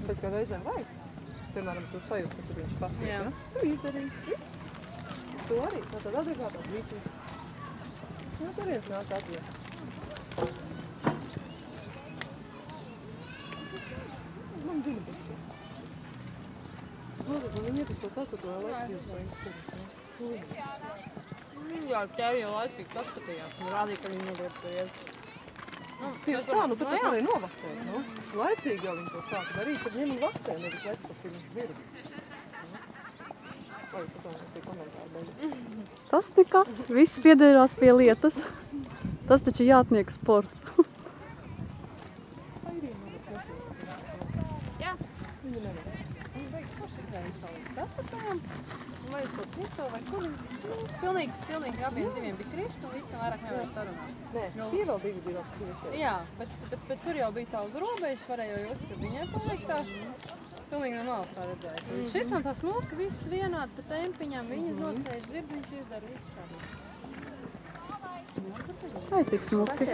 Tad, ka reizēm vajag, piemēram, tu sajūti, ka tur viņš pasniedz, ja? Tu izdarīji. To arī, tātad agregātās rīcības. Nu, tur viens nāk atviet. Man divi besi. Lūdzu, viņi iet uz to ceturto elektrības. Jā, ķēvi jau laicīgi paskatījās un rādīja, ka viņi noliek to iet. Tieši tā, nu tāpēc varēja novaktēt, nu. Laicīgi jau viņi to sāka darīt, tad ņem vaktē, nevis lec, ka pirms dzird. Vai, satājās tie komentāri beidz. Tas nekas, viss piederās pie lietas. Tas taču jātniek sports. Jā. Viņi nevar. Viņi beigas paši kā viņš tā līdz ceturtajām. Vai uz to kristo vai kur viņi? Pilnīgi abiem diviem bija kristu un visam vairāk nevarēja sarunāt. Nē, tie vēl divi bija kristu. Jā, bet tur jau bija tā uz robežas, varēja jau just, ka viņai paliek tā. Pilnīgi no malas tā redzēja. Šitam tā smuka, viss vienādi pa tempiņām, viņas nospējas dzird, viņš izdara viss kā. Ai, cik smuki.